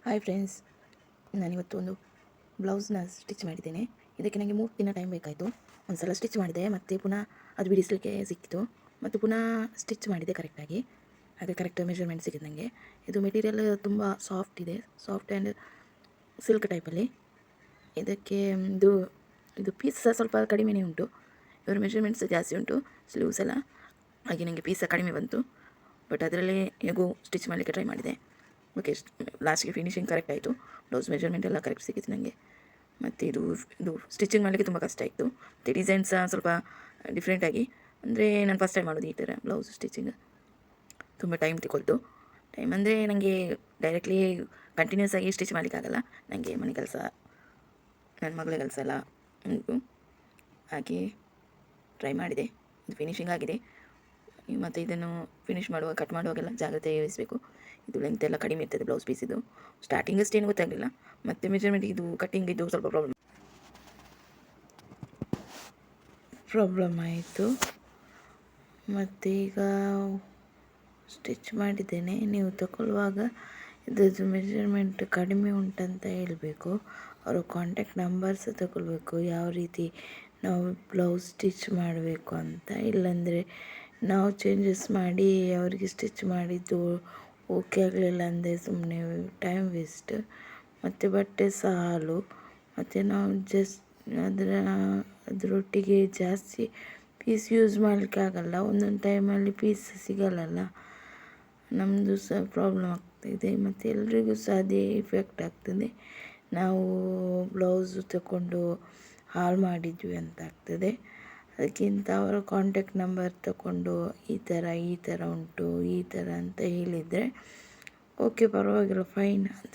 Hi friends, ನಾನಿವತ್ತು ಒಂದು ಬ್ಲೌಸ್ನ stitch ಮಾಡಿದ್ದೇನೆ. ಇದಕ್ಕೆ ನನಗೆ 3 ದಿನ ಟೈಮ್ ಬೇಕಾಯಿತು. ಒಂದು ಸಲ ಸ್ಟಿಚ್ ಮಾಡಿದೆ, ಮತ್ತು ಪುನಃ ಅದು ಬಿಡಿಸಲಿಕ್ಕೆ ಸಿಕ್ಕಿತು, ಮತ್ತು ಪುನಃ ಸ್ಟಿಚ್ ಮಾಡಿದೆ ಕರೆಕ್ಟಾಗಿ. ಹಾಗೆ ಕರೆಕ್ಟ್ ಮೆಷರ್ಮೆಂಟ್ ಸಿಕ್ಕಿದೆ ನನಗೆ. ಇದು ಮೆಟೀರಿಯಲ್ ತುಂಬ ಸಾಫ್ಟ್ ಇದೆ, ಸಾಫ್ಟ್ ಆ್ಯಂಡ್ ಸಿಲ್ಕ್ ಟೈಪಲ್ಲಿ. ಇದಕ್ಕೆ ಇದು ಪೀಸ್ ಸಹ ಸ್ವಲ್ಪ ಕಡಿಮೆನೇ ಉಂಟು. ಇವರ ಮೆಷರ್ಮೆಂಟ್ಸ್ ಜಾಸ್ತಿ ಉಂಟು ಸ್ಲೀವ್ಸ್ ಎಲ್ಲ, ಹಾಗೆ ನನಗೆ ಪೀಸ್ ಕಡಿಮೆ ಬಂತು. ಬಟ್ ಅದರಲ್ಲೇ ಹೇಗೋ ಸ್ಟಿಚ್ ಮಾಡಲಿಕ್ಕೆ ಟ್ರೈ ಮಾಡಿದೆ. ಓಕೆ, ಲಾಸ್ಟ್ಗೆ ಫಿನಿಶಿಂಗ್ ಕರೆಕ್ಟ್ ಆಯಿತು. ಬ್ಲೌಸ್ ಮೆಜರ್ಮೆಂಟ್ ಎಲ್ಲ ಕರೆಕ್ಟ್ ಸಿಕ್ಕಿತ್ತು ನನಗೆ. ಮತ್ತು ಇದು ಸ್ಟಿಚಿಂಗ್ ಮಾಡಲಿಕ್ಕೆ ತುಂಬ ಕಷ್ಟ ಆಯಿತು. ಮತ್ತು ಡಿಸೈನ್ ಸಹ ಸ್ವಲ್ಪ ಡಿಫ್ರೆಂಟಾಗಿ, ಅಂದರೆ ನಾನು ಫಸ್ಟ್ ಟೈಮ್ ಮಾಡೋದು ಈ ಥರ ಬ್ಲೌಸ್ ಸ್ಟಿಚಿಂಗ್. ತುಂಬ ಟೈಮ್ ತಗೊಳ್ತು. ಟೈಮ್ ಅಂದರೆ ನನಗೆ ಡೈರೆಕ್ಟ್ಲಿ ಕಂಟಿನ್ಯೂಸ್ ಆಗಿ ಸ್ಟಿಚ್ ಮಾಡಲಿಕ್ಕಾಗಲ್ಲ. ನನಗೆ ಮನೆ ಕೆಲಸ, ನನ್ನ ಮಗಳ ಕೆಲಸ ಎಲ್ಲ ಉಂಟು. ಹಾಗೆ ಟ್ರೈ ಮಾಡಿದೆ. ಇದು ಫಿನಿಶಿಂಗ್ ಆಗಿದೆ. ಮತ್ತು ಇದನ್ನು ಫಿನಿಷ್ ಮಾಡುವಾಗ, ಕಟ್ ಮಾಡುವಾಗೆಲ್ಲ ಜಾಗ್ರತೆ ವಹಿಸಬೇಕು. ಇದು ಲೆಂತ್ ಎಲ್ಲ ಕಡಿಮೆ ಇರ್ತದೆ ಬ್ಲೌಸ್ ಪೀಸಿದು. ಸ್ಟಾರ್ಟಿಂಗ್ ಅಷ್ಟೇನು ಗೊತ್ತಾಗಲಿಲ್ಲ, ಮತ್ತು ಮೆಜರ್ಮೆಂಟ್ ಇದು ಕಟ್ಟಿಂಗ್ ಇದು ಸ್ವಲ್ಪ ಪ್ರಾಬ್ಲಮ್ ಆಯಿತು. ಮತ್ತು ಈಗ ಸ್ಟಿಚ್ ಮಾಡಿದ್ದೇನೆ. ನೀವು ತಗೊಳ್ಳುವಾಗ ಇದ್ರದ್ದು ಮೆಜರ್ಮೆಂಟ್ ಕಡಿಮೆ ಉಂಟಂತ ಹೇಳಬೇಕು. ಅವರ ಕಾಂಟ್ಯಾಕ್ಟ್ ನಂಬರ್ಸ್ ತಗೊಳ್ಬೇಕು, ಯಾವ ರೀತಿ ನಾವು ಬ್ಲೌಸ್ ಸ್ಟಿಚ್ ಮಾಡಬೇಕು ಅಂತ. ಇಲ್ಲಾಂದರೆ ನಾವು ಚೇಂಜಸ್ ಮಾಡಿ ಅವರಿಗೆ ಸ್ಟಿಚ್ ಮಾಡಿದ್ದು ಓಕೆ ಆಗಲಿಲ್ಲ ಅಂದರೆ ಸುಮ್ಮನೆ ಟೈಮ್ ವೇಸ್ಟ್, ಮತ್ತು ಬಟ್ಟೆ ಸಹ ಹಾಳು. ಮತ್ತು ನಾವು ಅದರೊಟ್ಟಿಗೆ ಜಾಸ್ತಿ ಪೀಸ್ ಯೂಸ್ ಮಾಡಲಿಕ್ಕೆ ಆಗಲ್ಲ. ಒಂದೊಂದು ಟೈಮಲ್ಲಿ ಪೀಸ್ ಸಿಗಲ್ಲಲ್ಲ, ನಮ್ಮದು ಸಹ ಪ್ರಾಬ್ಲಮ್ ಆಗ್ತಾಯಿದೆ. ಮತ್ತು ಎಲ್ರಿಗೂ ಸಹ ಅದೇ ಇಫೆಕ್ಟ್ ಆಗ್ತದೆ. ನಾವು ಬ್ಲೌಸು ತಗೊಂಡು ಹಾಳು ಮಾಡಿದ್ವಿ ಅಂತ ಆಗ್ತದೆ. ಅದಕ್ಕಿಂತ ಅವರ ಕಾಂಟ್ಯಾಕ್ಟ್ ನಂಬರ್ ತಗೊಂಡು ಈ ಥರ ಉಂಟು, ಈ ಥರ ಅಂತ ಹೇಳಿದರೆ ಓಕೆ, ಪರವಾಗಿಲ್ಲ, ಫೈನ್ ಅಂತ